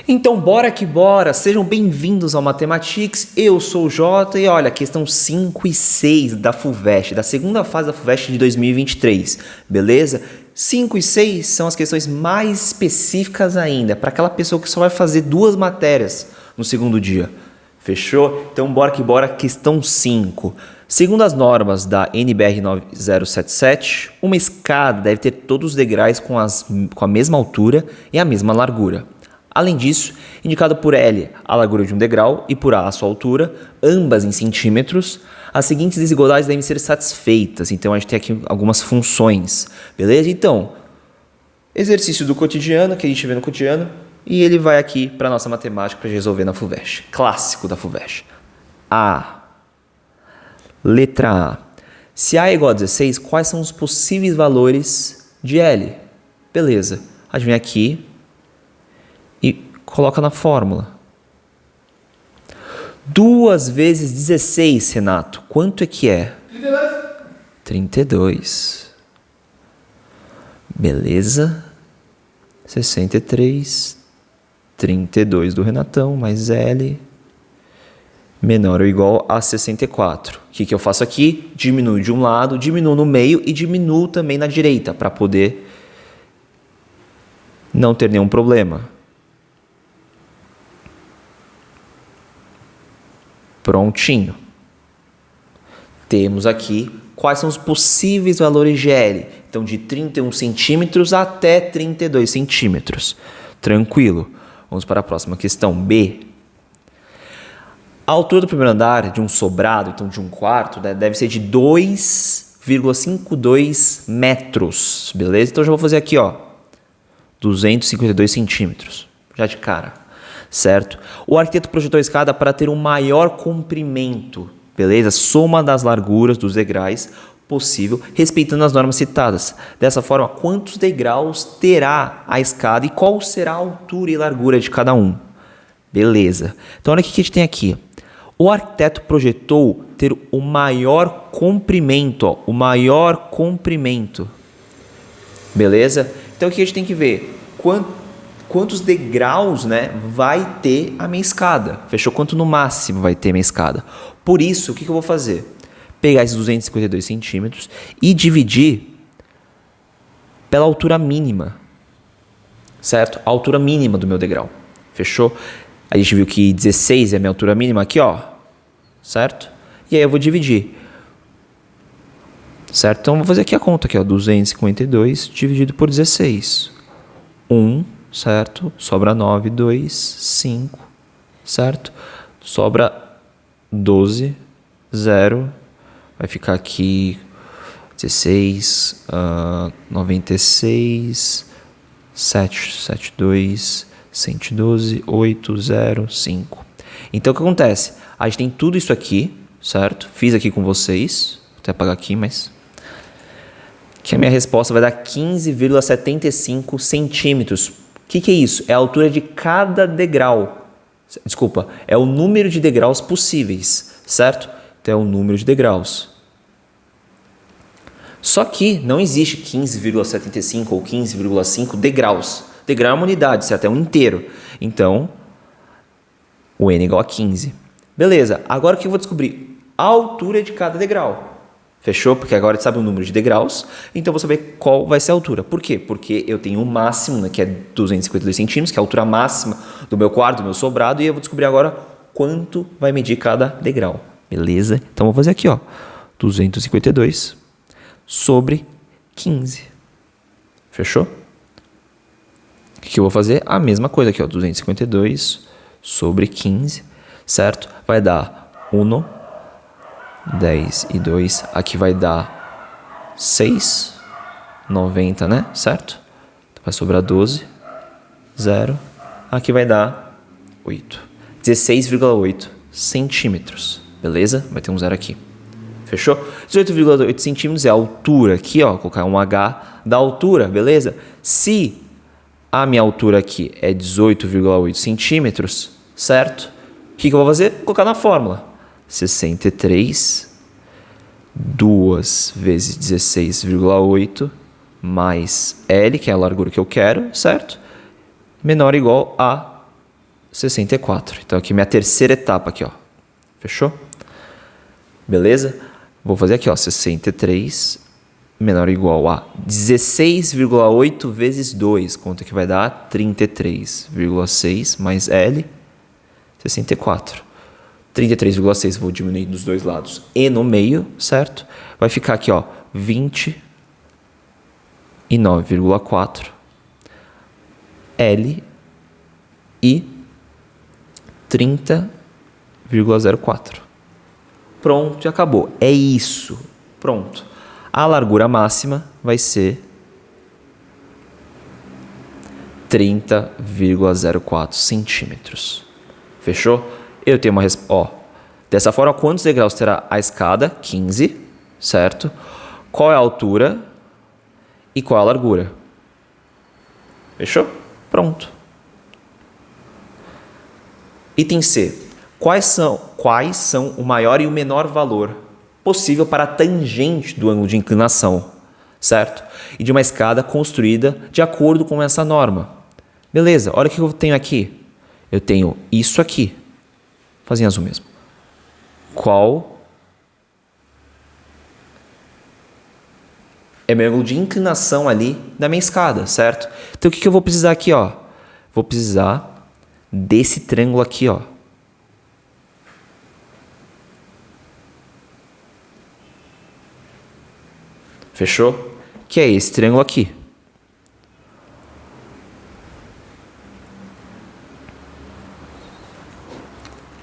Então bora que bora, sejam bem-vindos ao Mathematics, eu sou o Jota e olha, questão 5 e 6 da FUVEST, da segunda fase da FUVEST de 2023, beleza? 5 e 6 são as questões mais específicas ainda, para aquela pessoa que só vai fazer 2 matérias no segundo dia, fechou? Então bora que bora, questão 5. Segundo as normas da NBR 9077, uma escada deve ter todos os degraus com a mesma altura e a mesma largura. Além disso, indicado por L a largura de um degrau e por A a sua altura, ambas em centímetros, as seguintes desigualdades devem ser satisfeitas. Então, a gente tem aqui algumas funções, beleza? Então, exercício do cotidiano, que a gente vê no cotidiano, e ele vai aqui para a nossa matemática para resolver na FUVEST. Clássico da FUVEST. A. Letra A. Se A é igual a 16, quais são os possíveis valores de L? Beleza. A gente vem aqui e coloca na fórmula. 2 vezes 16, Renato. Quanto é que é? 32. Beleza. 63. 32 do Renatão, mais L menor ou igual a 64. O que eu faço aqui? Diminuo de um lado, diminuo no meio e diminuo também na direita, para poder não ter nenhum problema. Prontinho. Temos aqui quais são os possíveis valores de L. Então, de 31 centímetros até 32 centímetros. Tranquilo. Vamos para a próxima questão. B. A altura do primeiro andar de um sobrado, então de um quarto, deve ser de 2,52 metros. Beleza? Então, já vou fazer aqui, 252 centímetros. Já de cara. Certo? O arquiteto projetou a escada para ter um maior comprimento, beleza? Soma das larguras dos degraus possível, respeitando as normas citadas. Dessa forma, quantos degraus terá a escada e qual será a altura e largura de cada um? Beleza. Então, olha o que a gente tem aqui. O arquiteto projetou ter o maior comprimento, o maior comprimento. Beleza? Então, o que a gente tem que ver? Quantos degraus, vai ter a minha escada? Fechou? Quanto no máximo vai ter a minha escada? Por isso, o que eu vou fazer? Pegar esses 252 centímetros e dividir pela altura mínima. Certo? A altura mínima do meu degrau. Fechou? A gente viu que 16 é a minha altura mínima aqui, certo? E aí eu vou dividir. Certo? Então, eu vou fazer aqui a conta, aqui, 252 dividido por 16. 1, certo? Sobra 9, 2, 5, certo? Sobra 12, 0. Vai ficar aqui 16, 96, 772, 112, 8, 0, 5. Então, o que acontece? A gente tem tudo isso aqui, certo? Fiz aqui com vocês. Vou até apagar aqui, mas que a minha resposta vai dar 15,75 centímetros. O que é isso? É a altura de cada degrau. Desculpa, é o número de degraus possíveis, certo? Então, é o número de degraus. Só que não existe 15,75 ou 15,5 degraus. Degrau é uma unidade, certo? É um inteiro. Então, o n é igual a 15. Beleza, agora o que eu vou descobrir? A altura de cada degrau. Fechou? Porque agora a gente sabe o número de degraus, então eu vou saber qual vai ser a altura. Por quê? Porque eu tenho o máximo, que é 252 centímetros, que é a altura máxima do meu quarto, do meu sobrado, e eu vou descobrir agora quanto vai medir cada degrau. Beleza? Então, eu vou fazer aqui, 252 sobre 15. Fechou? O que eu vou fazer? A mesma coisa aqui, 252 sobre 15, certo? Vai dar 1, 10 e 2, aqui vai dar 6, 90, certo? Então vai sobrar 12, 0, aqui vai dar 8, 16,8 centímetros, beleza? Vai ter um 0 aqui, fechou? 18,8 centímetros é a altura aqui, vou colocar um H da altura, beleza? Se a minha altura aqui é 18,8 centímetros, certo? O que eu vou fazer? Vou colocar na fórmula. 63 2 vezes 16,8 mais L, que é a largura que eu quero, certo? Menor ou igual a 64. Então, aqui minha terceira etapa aqui, ó. Fechou? Beleza? Vou fazer aqui, ó, 63 menor ou igual a 16,8 vezes 2. Quanto que vai dar? 33,6 mais L, 64. 33,6 vou diminuir dos dois lados e no meio, certo? Vai ficar aqui, ó, 29,4 L e 30,04. Pronto, e acabou. É isso. Pronto. A largura máxima vai ser 30,04 centímetros. Fechou? Eu tenho uma resposta. Ó, dessa forma, quantos degraus terá a escada? 15, certo? Qual é a altura e qual é a largura? Fechou? Pronto. Item C. Quais são o maior e o menor valor possível para a tangente do ângulo de inclinação, certo? E de uma escada construída de acordo com essa norma. Beleza, olha o que eu tenho aqui. Eu tenho isso aqui. Vou fazer em azul mesmo. Qual é meu ângulo de inclinação ali da minha escada, certo? Então o que eu vou precisar aqui, ó? Vou precisar desse triângulo aqui, ó. Fechou? Que é esse triângulo aqui.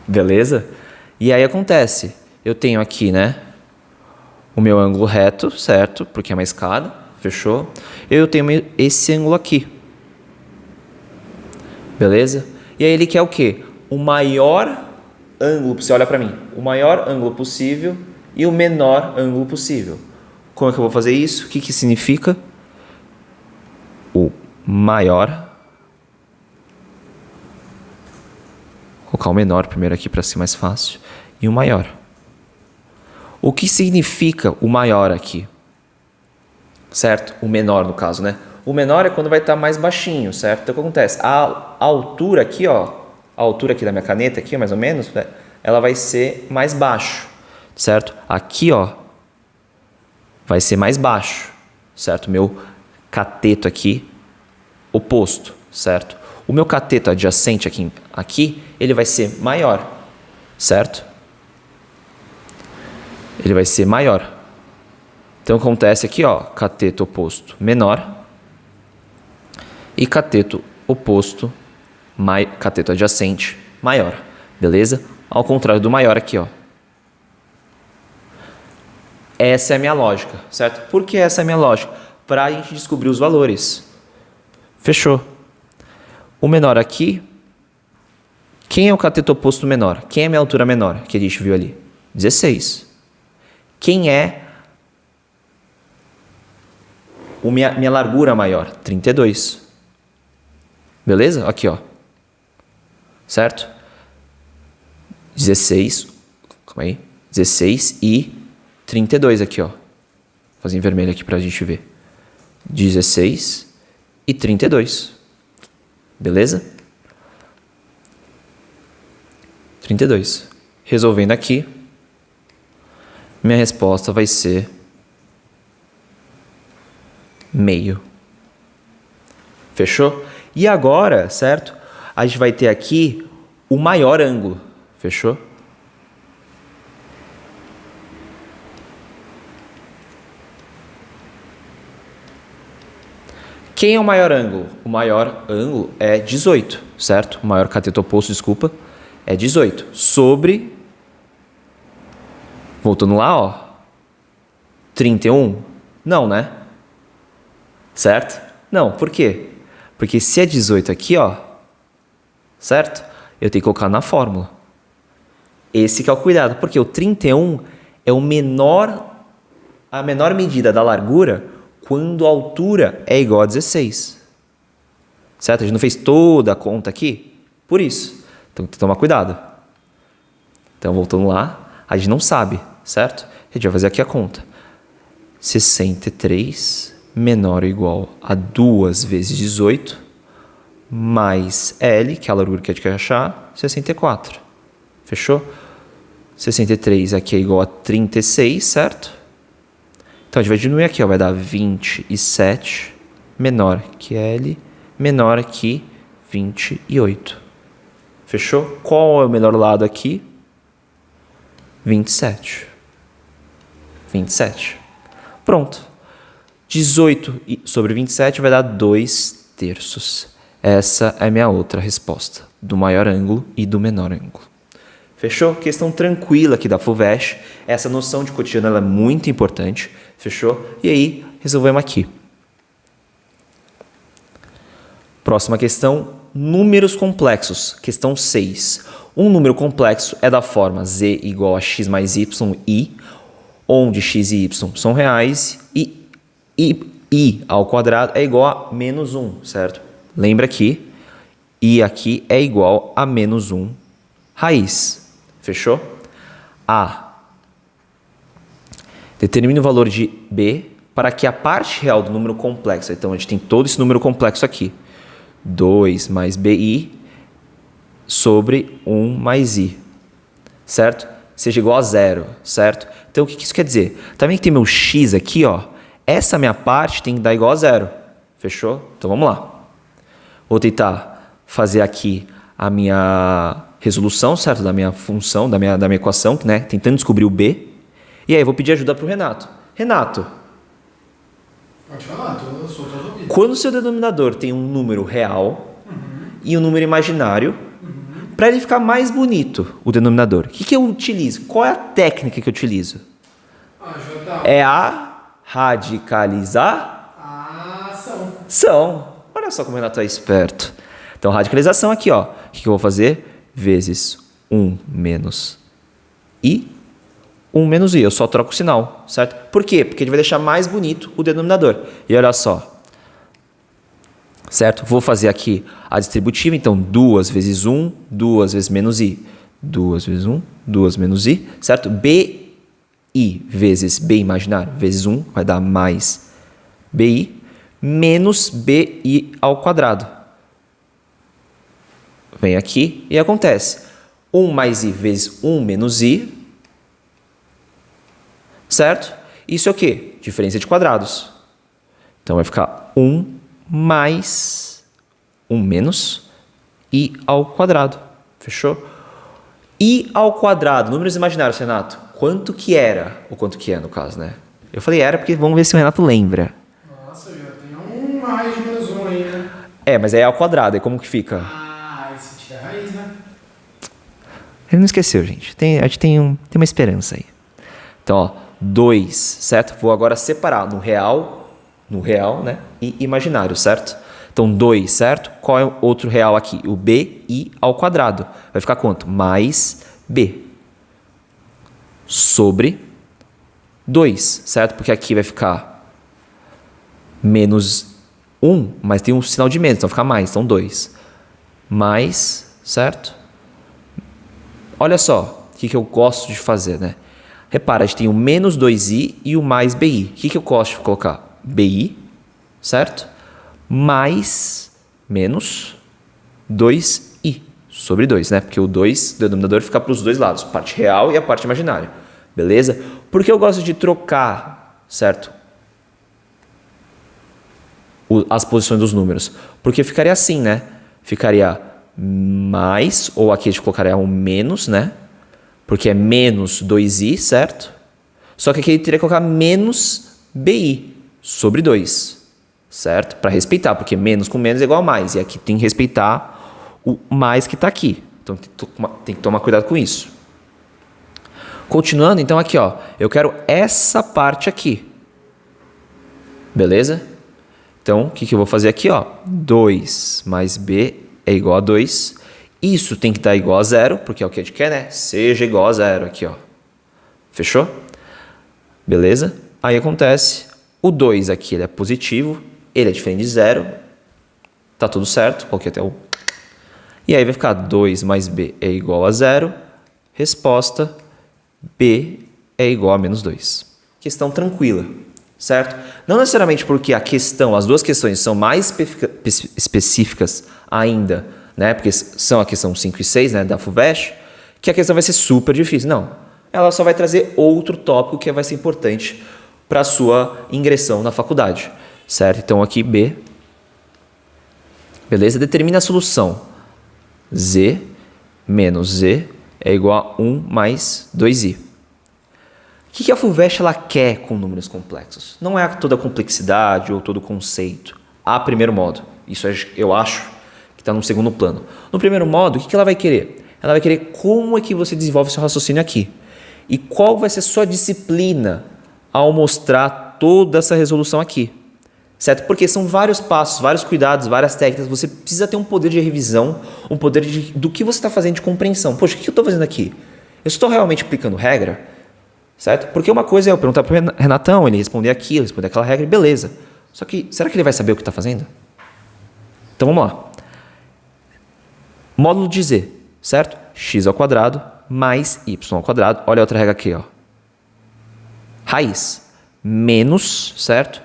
Beleza? E aí acontece, eu tenho aqui, né, o meu ângulo reto, certo? Porque é uma escada, fechou? Eu tenho esse ângulo aqui. Beleza? E aí ele quer o quê? O maior ângulo, você olha para mim, o maior ângulo possível e o menor ângulo possível. Como é que eu vou fazer isso? O que significa? O maior. Vou colocar o menor primeiro aqui para ser mais fácil. E o maior. O que significa o maior aqui? Certo? O menor, no caso, né? O menor é quando vai estar mais baixinho, certo? Então, o que acontece? A altura aqui, ó, a altura aqui da minha caneta, aqui, mais ou menos, né? Ela vai ser mais baixo, certo? Aqui, ó, vai ser mais baixo, certo? Meu cateto aqui, oposto, certo? O meu cateto adjacente aqui, ele vai ser maior, certo? Ele vai ser maior. Então, acontece aqui, ó, cateto oposto menor e cateto oposto, cateto adjacente maior, beleza? Ao contrário do maior aqui, ó. Essa é a minha lógica, certo? Por que essa é a minha lógica? Para a gente descobrir os valores. Fechou. O menor aqui, quem é o cateto oposto menor? Quem é a minha altura menor que a gente viu ali? 16. Quem é minha largura maior? 32. Beleza? Aqui, ó. Certo? 16. Calma aí. 16 e 32 aqui, ó. Vou fazer em vermelho aqui pra gente ver. 16 e 32. Beleza? 32. Resolvendo aqui, minha resposta vai ser meio. Fechou? E agora, certo? A gente vai ter aqui o maior ângulo. Fechou? Quem é o maior ângulo? O maior ângulo é 18, certo? O maior cateto oposto, desculpa, é 18. Sobre, voltando lá, ó, 31? Não, né? Certo? Não, por quê? Porque se é 18 aqui, ó, certo? Eu tenho que colocar na fórmula. Esse que é o cuidado, porque o 31 é a menor medida da largura quando a altura é igual a 16. Certo? A gente não fez toda a conta aqui? Por isso. Então, tem que tomar cuidado. Então, voltando lá, a gente não sabe, certo? A gente vai fazer aqui a conta. 63 menor ou igual a 2 vezes 18, mais L, que é a largura que a gente quer achar, 64. Fechou? 63 aqui é igual a 36, certo? Então a gente vai diminuir aqui, ó, vai dar 27 menor que L, menor que 28. Fechou? Qual é o menor lado aqui? 27. 27. Pronto. 18 sobre 27 vai dar 2/3. Essa é a minha outra resposta, do maior ângulo e do menor ângulo. Fechou? Questão tranquila aqui da FUVEST. Essa noção de cotidiano ela é muito importante. Fechou? E aí, resolvemos aqui. Próxima questão, números complexos. Questão 6. Um número complexo é da forma z igual a x mais y i, onde x e y são reais e i ao quadrado é igual a menos 1, certo? Lembra que i aqui é igual a menos 1 raiz. Fechou? A. Determine o valor de b para que a parte real do número complexo, então a gente tem todo esse número complexo aqui, 2 mais bi sobre 1 mais i, certo? Seja igual a 0, certo? Então o que isso quer dizer? Também que tem meu x aqui, ó, essa minha parte tem que dar igual a 0, fechou? Então vamos lá. Vou tentar fazer aqui a minha resolução, certo? Da minha função, da minha equação, né? Tentando descobrir o b. E aí eu vou pedir ajuda para o Renato. Renato. Pode falar, eu sou todo ouvido. Quando o seu denominador tem um número real e um número imaginário, para ele ficar mais bonito, o denominador, o que eu utilizo? Qual é a técnica que eu utilizo? É a radicalização. Olha só como o Renato é esperto. Então, radicalização aqui, ó. O que eu vou fazer? Vezes 1 menos i, 1 menos i. Eu só troco o sinal, certo? Por quê? Porque a gente vai deixar mais bonito o denominador. E olha só. Certo? Vou fazer aqui a distributiva. Então, 2 vezes 1, 2 vezes menos i. 2 vezes 1, 2 menos i. Certo? bi vezes b imaginário vezes 1 vai dar mais bi menos bi ao quadrado. Vem aqui e acontece 1 mais i vezes 1 menos i, certo? Isso é o quê? Diferença de quadrados. Então vai ficar 1 mais 1 menos i ao quadrado. Fechou? I ao quadrado, números imaginários, Renato. Quanto que era? Ou quanto que é, no caso, né? Eu falei era porque vamos ver se o Renato lembra. Nossa, já tem 1 mais menos 1 aí, né? É, mas aí é ao quadrado. E como que fica? Aí você tira a raiz, né? Ele não esqueceu, gente. A gente tem uma esperança aí. Então, ó, 2, certo? Vou agora separar no real, né? E imaginário, certo? Então, 2, certo? Qual é o outro real aqui? O bi ao quadrado. Vai ficar quanto? Mais b. Sobre 2, certo? Porque aqui vai ficar menos 1, mas tem um sinal de menos, então vai ficar mais. Então, 2. Mais, certo? Olha só o que eu gosto de fazer, né? Repara, a gente tem o menos 2i e o mais bi. O que eu gosto de colocar? Bi, certo? Mais, menos 2i sobre 2, né? Porque o 2, o denominador, fica para os dois lados, a parte real e a parte imaginária. Beleza? Por que eu gosto de trocar, certo? As posições dos números. Porque ficaria assim, né? Ficaria mais, ou aqui a gente colocaria um menos, né? Porque é menos 2i, certo? Só que aqui ele teria que colocar menos bi sobre 2, certo? Para respeitar, porque menos com menos é igual a mais. E aqui tem que respeitar o mais que está aqui. Então tem que tomar cuidado com isso. Continuando, então aqui, ó, eu quero essa parte aqui. Beleza? Então, o que eu vou fazer aqui, ó? 2 mais b é igual a 2. Isso tem que estar igual a 0, porque é o que a gente quer, né? Seja igual a 0 aqui, ó. Fechou? Beleza? Aí acontece, o 2 aqui ele é positivo, ele é diferente de 0. Tá tudo certo, coloquei até o... E aí vai ficar 2 mais b é igual a 0. Resposta, b é igual a menos 2. Questão tranquila, certo? Não necessariamente porque as duas questões são mais específicas ainda, né? Porque são a questão 5 e 6, né, da FUVEST, que a questão vai ser super difícil. Não. Ela só vai trazer outro tópico que vai ser importante para a sua ingressão na faculdade, certo? Então aqui B, beleza? Determina a solução. Z menos Z é igual a 1 mais 2i. O que a FUVEST ela quer com números complexos? Não é toda a complexidade ou todo o conceito. A primeiro modo. Isso eu acho que está no segundo plano. No primeiro modo, o que ela vai querer? Ela vai querer como é que você desenvolve seu raciocínio aqui. E qual vai ser sua disciplina ao mostrar toda essa resolução aqui. Certo? Porque são vários passos, vários cuidados, várias técnicas. Você precisa ter um poder de revisão, um poder do que você está fazendo de compreensão. Poxa, o que eu estou fazendo aqui? Eu estou realmente aplicando regra? Certo? Porque uma coisa é eu perguntar para o Renatão, ele responder aquilo, responder aquela regra, beleza. Só que, será que ele vai saber o que está fazendo? Então vamos lá. Módulo de Z, certo? X ao quadrado mais Y ao quadrado. Olha a outra regra aqui, ó. Raiz menos, certo?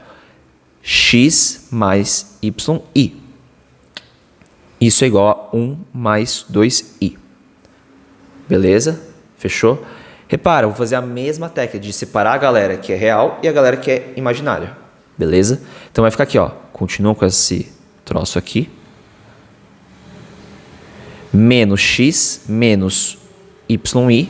X mais YI. Isso é igual a 1 mais 2i. Beleza? Fechou? Repara, eu vou fazer a mesma técnica de separar a galera que é real e a galera que é imaginária. Beleza? Então vai ficar aqui, ó. Continua com esse troço aqui. Menos x menos yi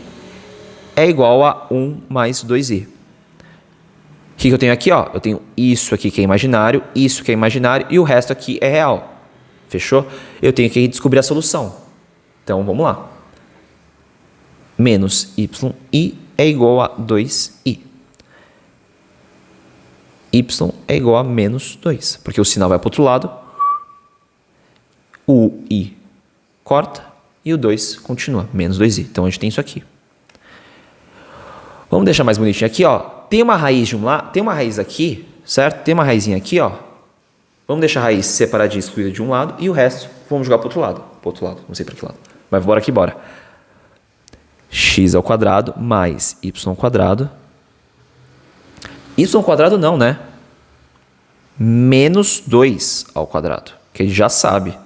é igual a 1 mais 2i. O que eu tenho aqui? Ó? Eu tenho isso aqui que é imaginário, isso que é imaginário e o resto aqui é real. Fechou? Eu tenho que descobrir a solução. Então vamos lá. Menos yi é igual a 2i. Y é igual a menos 2, porque o sinal vai para o outro lado. O i corta e o 2 continua, menos 2i. Então a gente tem isso aqui. Vamos deixar mais bonitinho aqui, ó. Tem uma raiz de um lado, tem uma raiz aqui, certo? Tem uma raizinha aqui, ó. Vamos deixar a raiz separadinha e excluída de um lado e o resto vamos jogar para o outro lado. Para o outro lado, não sei para que lado. Mas bora aqui, bora. X ao quadrado mais y ao quadrado. Y ao quadrado não, né? Menos 2 ao quadrado, que a gente já sabe.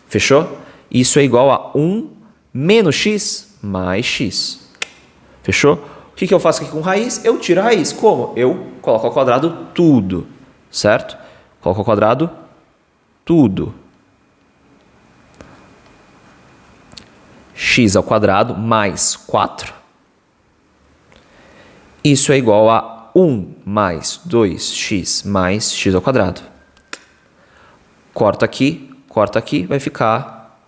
Fechou? Isso é igual a 1 menos x mais x. Fechou? O que eu faço aqui com raiz? Eu tiro a raiz. Como? Eu coloco ao quadrado tudo. Certo? Coloco ao quadrado tudo. X ao quadrado mais 4. Isso é igual a 1 mais 2x mais x ao quadrado. Corta aqui, vai ficar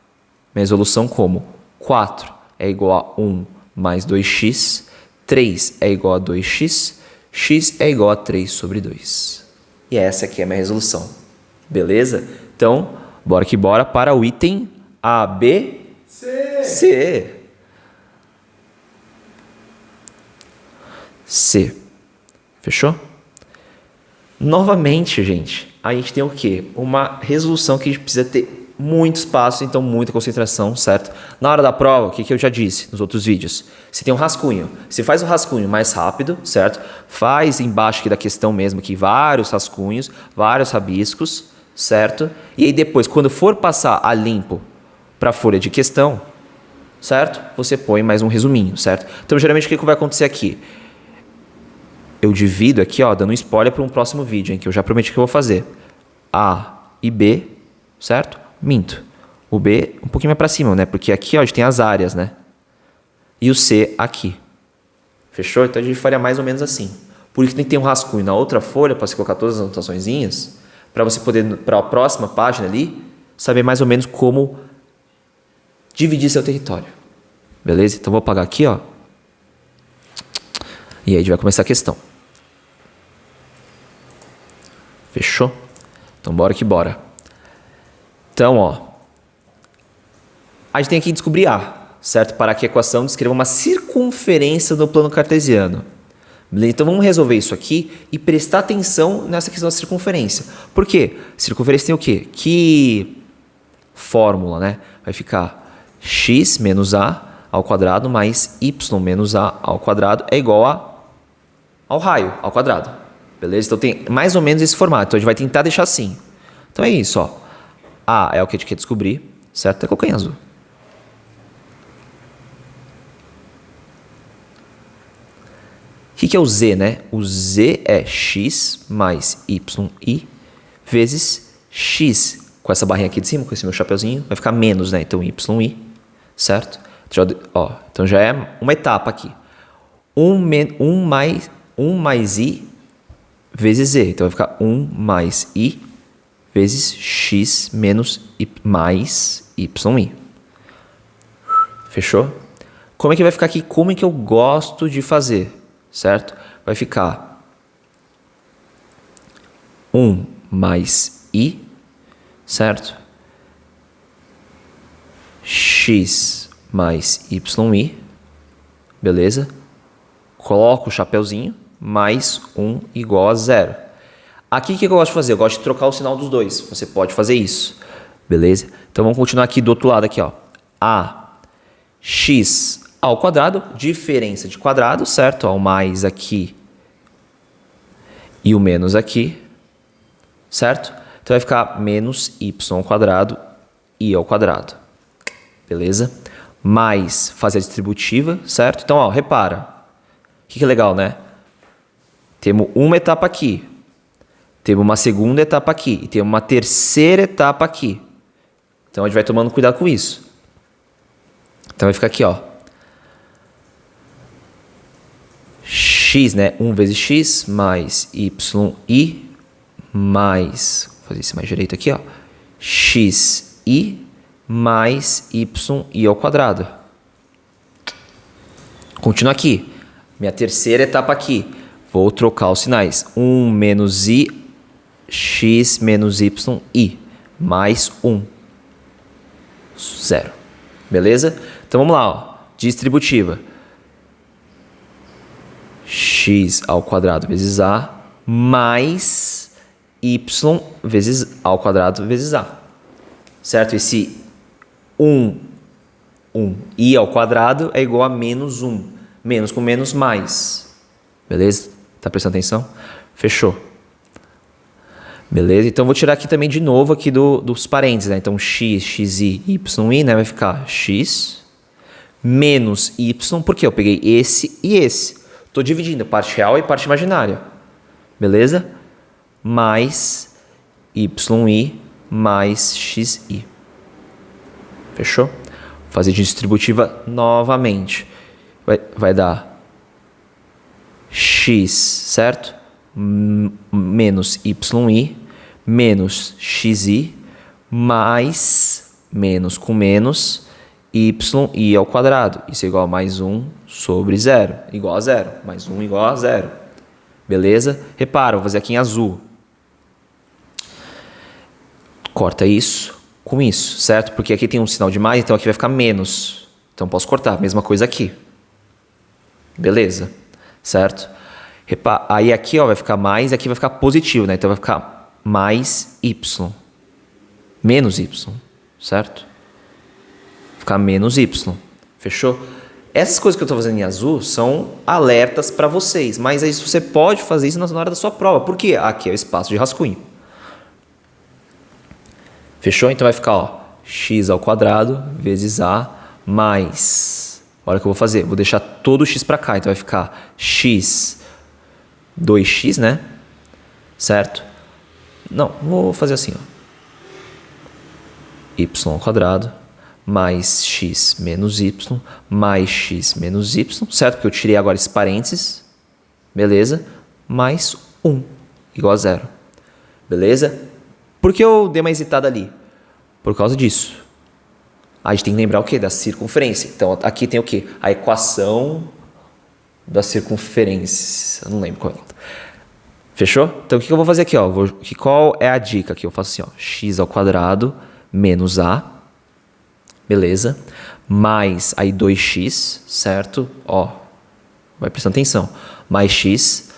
minha resolução como 4 é igual a 1 mais 2x, 3 é igual a 2x, x é igual a 3 sobre 2. E essa aqui é a minha resolução. Beleza? Então, bora que bora para o item A, B, C. C. Fechou? Novamente, gente, a gente tem o quê? Uma resolução que a gente precisa ter muito espaço, então muita concentração, certo? Na hora da prova, o que eu já disse nos outros vídeos? Você tem um rascunho. Você faz o rascunho mais rápido, certo? Faz embaixo aqui da questão mesmo, aqui vários rascunhos, vários rabiscos, certo? E aí depois, quando for passar a limpo para a folha de questão, certo? Você põe mais um resuminho, certo? Então, geralmente, o que vai acontecer aqui? Eu divido aqui, ó, dando um spoiler para um próximo vídeo, hein, que eu já prometi que eu vou fazer. A e B, certo? Minto. O B um pouquinho mais para cima, né? Porque aqui, ó, a gente tem as áreas, né? E o C aqui. Fechou? Então, a gente faria mais ou menos assim. Por isso tem que ter um rascunho na outra folha, para você colocar todas as anotaçõezinhas, para você poder, para a próxima página ali, saber mais ou menos como dividir seu território. Beleza? Então, vou apagar aqui, ó. E aí a gente vai começar a questão. Fechou? Então bora que bora. Então, ó. A gente tem que descobrir A, certo? Para que a equação descreva uma circunferência no plano cartesiano. Beleza? Então vamos resolver isso aqui e prestar atenção nessa questão da circunferência. Por quê? Circunferência tem o quê? Que fórmula, né? Vai ficar x menos A ao quadrado mais y menos a ao quadrado é igual ao raio ao quadrado. Beleza? Então tem mais ou menos esse formato. Então a gente vai tentar deixar assim. Então é isso, ó. A é o que a gente quer descobrir, certo? Até colocar em azul. O que é o z, né? O z é x mais yi vezes x. Com essa barrinha aqui de cima, com esse meu chapeuzinho, vai ficar menos, né? Então yi, certo? Então já é uma etapa aqui. 1 mais i vezes z. Então vai ficar 1 mais i vezes x menos mais yi. Fechou? Como é que vai ficar aqui? Como é que eu gosto de fazer? Certo? Vai ficar 1 mais i, certo? X mais yi, beleza? Coloco o chapeuzinho, mais 1 igual a 0. Aqui o que eu gosto de fazer? Eu gosto de trocar o sinal dos dois. Você pode fazer isso, beleza? Então vamos continuar aqui do outro lado, aqui, ó. A x ao quadrado, diferença de quadrado, certo? Ó, o mais aqui e o menos aqui, certo? Então vai ficar menos y ao quadrado, i ao quadrado, beleza? Mais fazer a distributiva, certo? Então, ó, repara. O que é legal, né? Temos uma etapa aqui, temos uma segunda etapa aqui e temos uma terceira etapa aqui. Então a gente vai tomando cuidado com isso. Então vai ficar aqui, ó. X, né? 1 vezes x mais yi mais, vou fazer isso mais direito aqui, ó. Xi mais yi ao quadrado. Continua aqui. Minha terceira etapa aqui. Vou trocar os sinais. 1 menos i, x menos yi, mais 1. 0. Beleza? Então vamos lá, ó. Distributiva. X ao quadrado vezes a, mais y vezes ao quadrado vezes a. Certo? Esse 1 i ao quadrado é igual a menos 1. Menos com menos, mais. Beleza? Tá prestando atenção? Fechou. Beleza? Então vou tirar aqui também de novo aqui dos parênteses, né? Então x, xi, yi, né? Vai ficar x menos y, porque eu peguei esse e esse. Estou dividindo parte real e parte imaginária. Beleza? Mais yi mais xi. Fechou? Vou fazer distributiva novamente. Vai dar x, certo? Menos yi menos xi mais menos com menos yi ao quadrado. Isso é igual a mais 1 sobre 0. Igual a 0. Mais 1 igual a 0. Beleza? Repara, vou fazer aqui em azul. Corta isso com isso, certo? Porque aqui tem um sinal de mais, então aqui vai ficar menos. Então posso cortar. Mesma coisa aqui. Beleza? Certo? Repara, aí aqui ó, vai ficar mais e aqui vai ficar positivo, né? Então vai ficar mais y. Menos y. Certo? Ficar menos y. Fechou? Essas coisas que eu estou fazendo em azul são alertas para vocês. Mas aí você pode fazer isso na hora da sua prova. Por quê? Aqui é o espaço de rascunho. Fechou? Então vai ficar, ó, x ao quadrado vezes a mais... Olha o que eu vou fazer. Vou deixar todo o x para cá. Então vai ficar x, 2x, né? Certo? Não, vou fazer assim, ó. Y ao quadrado mais x menos y mais x menos y, certo? Porque eu tirei agora esse parênteses. Beleza? Mais 1 igual a 0. Beleza? Por que eu dei uma hesitada ali? Por causa disso. A gente tem que lembrar o quê? Da circunferência. Então, aqui tem o quê? A equação da circunferência. Eu não lembro qual é. Fechou? Então, o que eu vou fazer aqui? Ó? Qual é a dica aqui? Eu faço assim, ó, x ao quadrado menos a, beleza? Mais aí 2x, certo? Ó, vai prestando atenção. Mais x,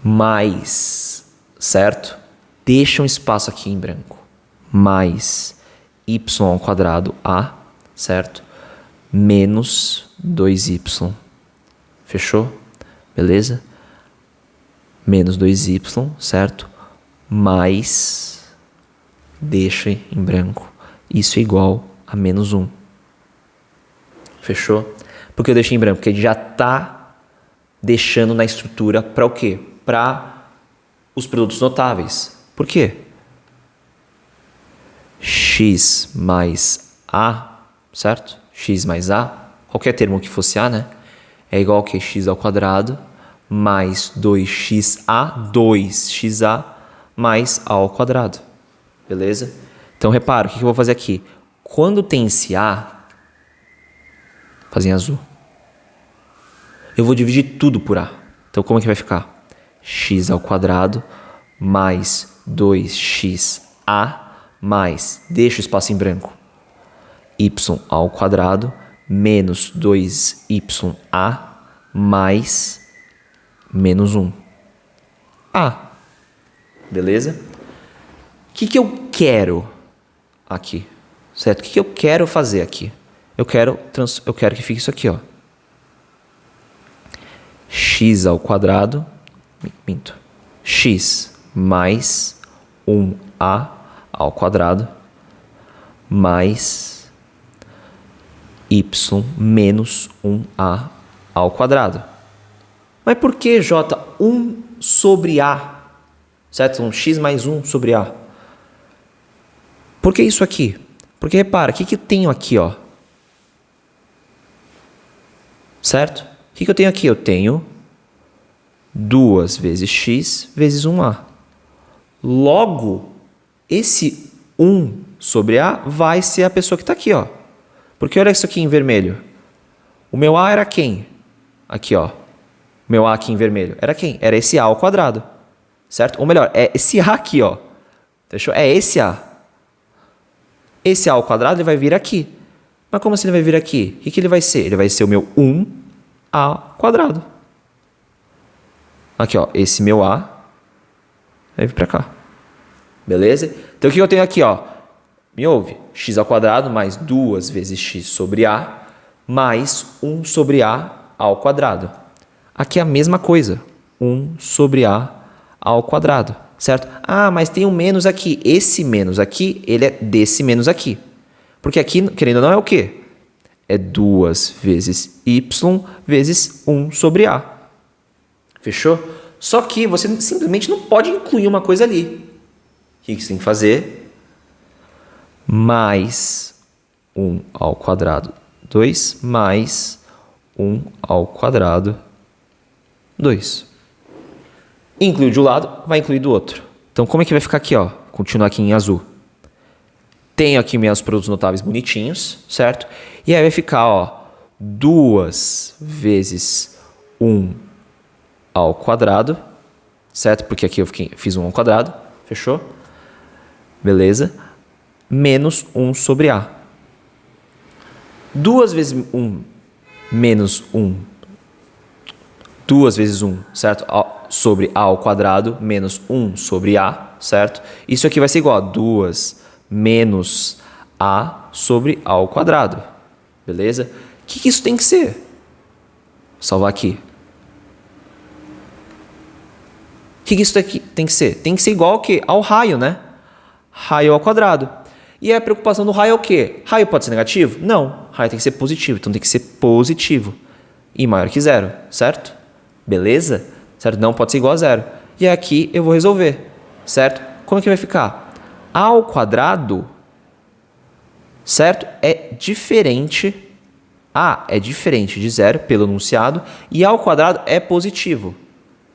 mais, certo? Deixa um espaço aqui em branco. Mais y ao quadrado a, certo? menos 2y. Fechou? Beleza? Menos 2y, certo? Mais, deixa em branco, isso é igual a menos 1. Fechou? Por que eu deixei em branco? Porque a gente já está deixando na estrutura para o quê? Para os produtos notáveis. Por quê? X mais A, certo? X mais A, qualquer termo que fosse A, né? É igual que x ao quadrado mais 2xa, 2xa mais A ao quadrado. Beleza? Então, repara, o que eu vou fazer aqui? Quando tem esse A, faz em azul, eu vou dividir tudo por A. Então, como é que vai ficar? X ao quadrado mais 2xa mais, deixa o espaço em branco, y ao quadrado menos 2ya mais menos 1. A. Beleza? O que eu quero aqui? Certo? O que eu quero fazer aqui? Eu quero que fique isso aqui, ó. X ao quadrado, minto, x mais 1a ao quadrado mais y menos 1a ao quadrado. Mas por que, J, 1 sobre a? Certo? Um x mais 1 sobre a. Por que isso aqui? Porque, repara, o que eu tenho aqui, ó? Certo? O que eu tenho aqui? Eu tenho 2 vezes x vezes 1a. Logo, esse 1 sobre a vai ser a pessoa que está aqui, ó. Porque olha isso aqui em vermelho. O meu a era quem? Aqui, ó. O meu a aqui em vermelho. Era quem? Era esse a ao quadrado. Certo? Ou melhor, é esse a aqui, ó. Fechou? É esse a. Esse a ao quadrado ele vai vir aqui. Mas como assim ele vai vir aqui? O que ele vai ser? Ele vai ser o meu 1a ao quadrado. Aqui, ó. Esse meu a vai vir para cá. Beleza? Então, o que eu tenho aqui, ó? Me ouve. X ao quadrado mais 2 vezes x sobre a mais 1 sobre a ao quadrado. Aqui é a mesma coisa. 1 sobre a ao quadrado. Certo? Ah, mas tem um menos aqui. Esse menos aqui, ele é desse menos aqui. Porque aqui, querendo ou não, é o quê? É 2 vezes y vezes 1 sobre a. Fechou? Só que você simplesmente não pode incluir uma coisa ali. O que você tem que fazer? Mais 1 ao quadrado 2 mais 1 ao quadrado 2. Inclui de um lado, vai incluir do outro. Então, como é que vai ficar aqui, ó? Continuar aqui em azul. Tenho aqui meus produtos notáveis bonitinhos, certo? E aí vai ficar, ó, 2 vezes 1 ao quadrado, certo? Porque aqui eu fiz 1 ao quadrado, fechou? Beleza? Menos 1 sobre a. 2 vezes 1 menos 1. 2 vezes 1, certo? Sobre a ao quadrado menos 1 sobre a, certo? Isso aqui vai ser igual a 2 menos a sobre a ao quadrado. Beleza? O que isso tem que ser? Vou salvar aqui. O que isso daqui tem que ser? Tem que ser igual ao quê? Ao raio, né? Raio ao quadrado. E a preocupação do raio é o quê? Raio pode ser negativo? Não. Raio tem que ser positivo. Então tem que ser positivo. E maior que zero, certo? Beleza? Certo? Não pode ser igual a zero. E aqui eu vou resolver, certo? Como é que vai ficar? A ao quadrado, certo? É diferente. A é diferente de zero pelo enunciado. E A ao quadrado é positivo,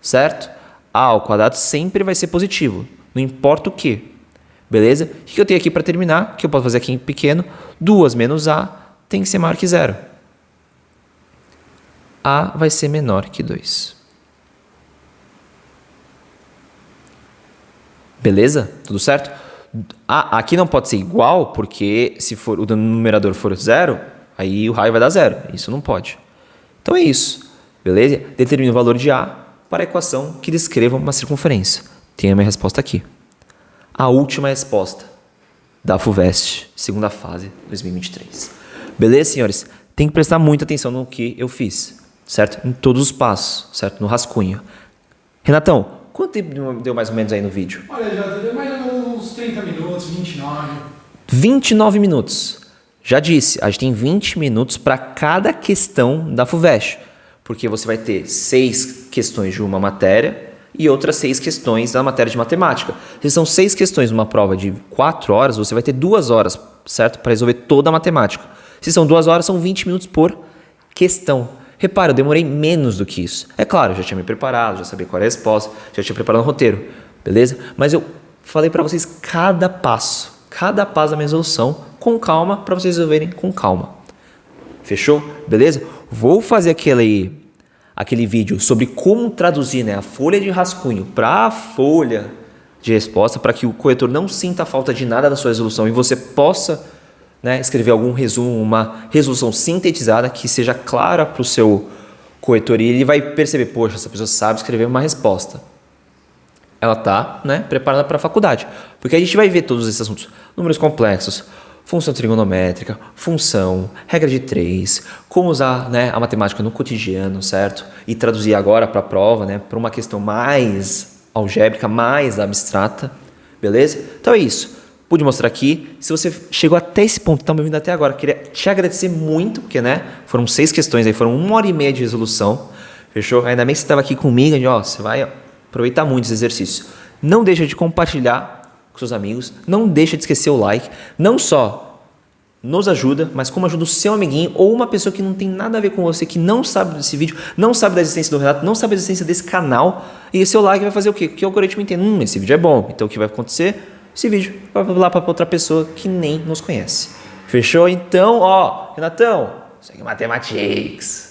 certo? A ao quadrado sempre vai ser positivo. Não importa o que. Beleza? O que eu tenho aqui para terminar? Que eu posso fazer aqui em pequeno. 2 menos A tem que ser maior que zero. A vai ser menor que 2. Beleza? Tudo certo? Aqui não pode ser igual, porque se for o numerador for zero, aí o raio vai dar zero. Isso não pode. Então é isso. Beleza? Determine o valor de A para a equação que descreva uma circunferência. Tem a minha resposta aqui. A última resposta da FUVEST, segunda fase, 2023. Beleza, senhores? tem que prestar muita atenção no que eu fiz, certo? Em todos os passos, certo? No rascunho. Renatão, quanto tempo deu mais ou menos aí no vídeo? Olha, já deu mais ou menos uns 30 minutos, 29. 29 minutos. Já disse, a gente tem 20 minutos para cada questão da FUVEST, porque você vai ter 6 questões de uma matéria e outras 6 questões da matéria de matemática. Se são 6 questões numa prova de 4 horas, você vai ter 2 horas, certo? Para resolver toda a matemática. Se são 2 horas, são 20 minutos por questão. Repara, eu demorei menos do que isso. É claro, eu já tinha me preparado, já sabia qual era a resposta, já tinha preparado o roteiro, beleza? Mas eu falei para vocês cada passo da minha resolução com calma, para vocês resolverem com calma. Fechou? Beleza? Vou fazer aquele vídeo sobre como traduzir, né, a folha de rascunho para a folha de resposta, para que o corretor não sinta falta de nada da sua resolução e você possa, né, escrever algum resumo, uma resolução sintetizada que seja clara para o seu corretor e ele vai perceber, poxa, essa pessoa sabe escrever uma resposta. Ela está, né, preparada para a faculdade. Porque a gente vai ver todos esses assuntos. Números complexos, função trigonométrica, função, regra de 3, como usar, né, a matemática no cotidiano, certo? E traduzir agora para a prova, né, para uma questão mais algébrica, mais abstrata, beleza? Então é isso. Pude mostrar aqui. Se você chegou até esse ponto, está me ouvindo até agora, queria te agradecer muito, porque, né, foram 6 questões aí, foram 1h30 de resolução. Fechou? Ainda bem que você estava aqui comigo, ó, você vai aproveitar muito esse exercício. Não deixa de compartilhar com seus amigos, não deixa de esquecer o like, não só nos ajuda, mas como ajuda o seu amiguinho ou uma pessoa que não tem nada a ver com você, que não sabe desse vídeo, não sabe da existência do Renato, não sabe da existência desse canal, e seu like vai fazer o quê? Que o algoritmo entenda, esse vídeo é bom, então o que vai acontecer? Esse vídeo vai lá para outra pessoa que nem nos conhece. Fechou? Então, ó, Renatão, segue Mathematics.